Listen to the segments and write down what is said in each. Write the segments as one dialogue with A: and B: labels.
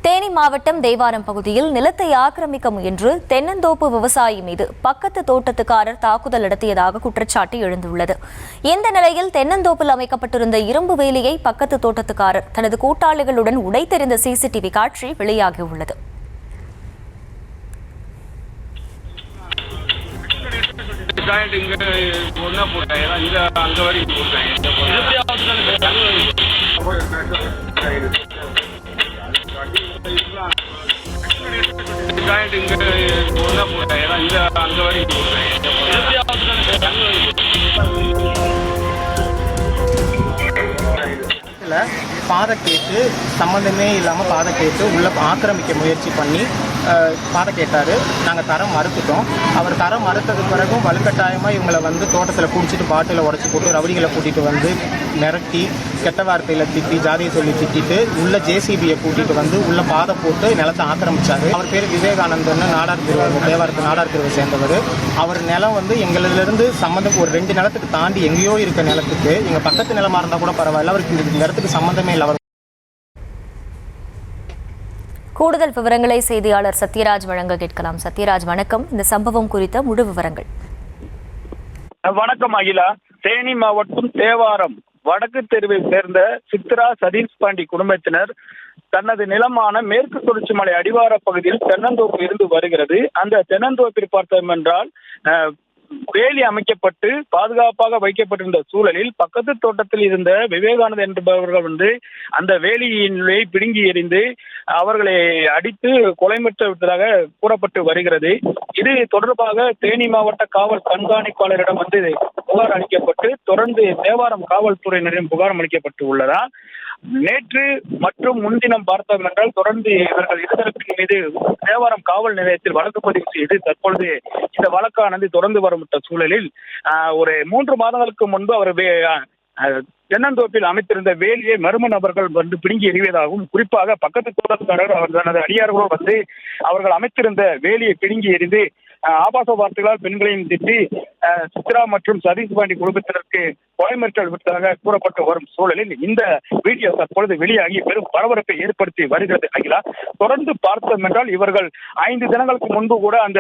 A: தேனி மாவட்டம் தேவாரம் பகுதியில் நிலத்தை ஆக்கிரமிக்க முயன்று தென்னந்தோப்பு விவசாயி மீது பக்கத்து தோட்டத்துக்காரர் தாக்குதல் நடத்தியதாக குற்றச்சாட்டு எழுந்துள்ளது. இந்த நிலையில் தென்னந்தோப்பில் அமைக்கப்பட்டிருந்த இரும்பு வேலியை பக்கத்து தோட்டத்துக்காரர் தனது கூட்டாளிகளுடன் உடைத்தெறிந்த சிசிடிவி காட்சி வெளியாகியுள்ளது.
B: பாதை கேட்டு சம்மந்தமே இல்லாமல் பாதை கேட்டு உள்ளே ஆக்கிரமிக்க முயற்சி பண்ணி பாதை கேட்டார். நாங்கள் தரம் மறுத்துட்டோம். அவர் தரம் மறுத்தது பிறகும் வலுக்கட்டாயமாக இவங்களை தோட்டத்தில் குடிச்சிட்டு பாட்டில் உடச்சி போட்டு ரவுடிகளை கூட்டிகிட்டு மிரட்டி கெட்ட வார்த்தையில் திட்டி ஜாதியை சொல்லி திட்டிட்டு உள்ள ஜேசிபியை கூட்டிகிட்டு உள்ள பாதை போட்டு நிலத்தை ஆக்கிரமிச்சார். அவர் பேர் விவேகானந்தன், நாடார் பிரிவு, தேவாரத்து நாடார் பிரிவை சேர்ந்தவர். அவர் நிலம் எங்களிலிருந்து சம்மந்தம் ஒரு 2 நிலத்துக்கு தாண்டி எங்கேயோ இருக்க நிலத்துக்கு எங்கள் பக்கத்து நிலமாக இருந்தால் கூட பரவாயில்ல, அவருக்கு இந்த இடத்துக்கு சம்மந்தமே இல்லை.
A: கூடுதல் விவரங்களை செய்தியாளர் சத்யராஜ் வழங்க கேட்கலாம். சத்யராஜ், வணக்கம். இந்த சம்பவம் குறித்த முழு விவரங்கள்.
C: வணக்கம் அகிலா. தேனி மாவட்டம் தேவாரம் வடக்கு தெருவை சேர்ந்த சித்ரா சதீஷ் பாண்டி குடும்பத்தினர் தனது நிலமான மேற்கு தொடர்ச்சி மலை அடிவார பகுதியில் தென்னந்தோப்பு இருந்து வருகிறது. அந்த தென்னந்தோப்பில் பார்த்தோம் என்றால் வேலி அமைக்கப்பட்டு பாதுகாப்பாக வைக்கப்பட்டிருந்த சூழலில் பக்கத்து தோட்டத்தில் இருந்த விவேகானந்தர் என்பவர்கள் அந்த வேலியினை பிடுங்கி எறிந்து அவர்களை அடித்து கொலைமுற்ற விட்டதாக கூறப்பட்டு வருகிறது. இது தொடர்பாக தேனி மாவட்ட காவல் கண்காணிப்பாளரிடம் புகார் அளிக்கப்பட்டு தொடர்ந்து தேவாரம் காவல்துறையினரிடம் புகார் அளிக்கப்பட்டு உள்ளதா. நேற்று மற்றும் முன்தினம் பார்த்தோம் என்றால் தொடர்ந்து இவர்கள் இருதரப்பின் மீது தேவாரம் காவல் நிலையத்தில் வழக்கு பதிவு செய்து தற்பொழுது இந்த வழக்கானது தொடர்ந்து வரும் சூழலில் ஒரு 3 மாதங்களுக்கு முன்பு அவர் தென்னந்தோப்பில் அமைத்திருந்த வேலியை மர்ம நபர்கள் பிடுங்கி எறிவதாகவும், குறிப்பாக பக்கத்து தோட்டக்காரர் அவர் தனது அடியார்களோ அவர்கள் அமைத்திருந்த வேலியை பிடுங்கி எறிந்து ஆபாச வார்த்தைகளால் பெண்களையும் திட்டி சித்ரா மற்றும் சதீஷ் பாண்டி குடும்பத்தினருக்கு கொலை மிரட்டல் விட்டதாக கூறப்பட்டு வரும் சூழலில் இந்த வீடியோ தற்பொழுது வெளியாகி பெரும் பரபரப்பை ஏற்படுத்தி வருகிறது. அகிலா, தொடர்ந்து பார்த்தோம் என்றால் இவர்கள் 5 தினங்களுக்கு முன்பு கூட அந்த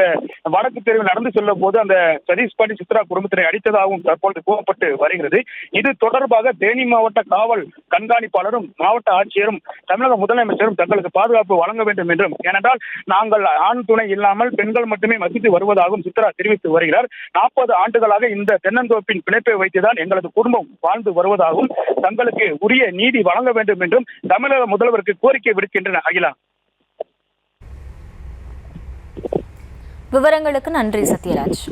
C: வடக்கு தெருவில் நடந்து செல்லும் போது அந்த சதீஷ் பாண்டி சித்ரா குடும்பத்தினை அடித்ததாகவும் தற்பொழுது கூறப்பட்டு வருகிறது. இது தொடர்பாக தேனி மாவட்ட காவல் கண்காணிப்பாளரும் மாவட்ட ஆட்சியரும் தமிழக முதலமைச்சரும் தங்களுக்கு பாதுகாப்பு வழங்க வேண்டும் என்றும், ஏனென்றால் நாங்கள் ஆண் துணை இல்லாமல் பெண்கள் மட்டுமே வசித்து வருவதாகவும் சித்ரா தெரிவித்து வருகிறார். 40 ஆண்டுகளாக இந்த தென்னந்தோப்பின் பிணைப்பை வைத்துதான் எங்களது குடும்பம் வாழ்ந்து வருவதாகவும் தங்களுக்கு உரிய நீதி வழங்க வேண்டும் என்றும் தமிழக முதல்வருக்கு கோரிக்கை விடுக்கின்றனர். அகிலா,
A: விவரங்களுக்கு நன்றி சத்யராஜ்.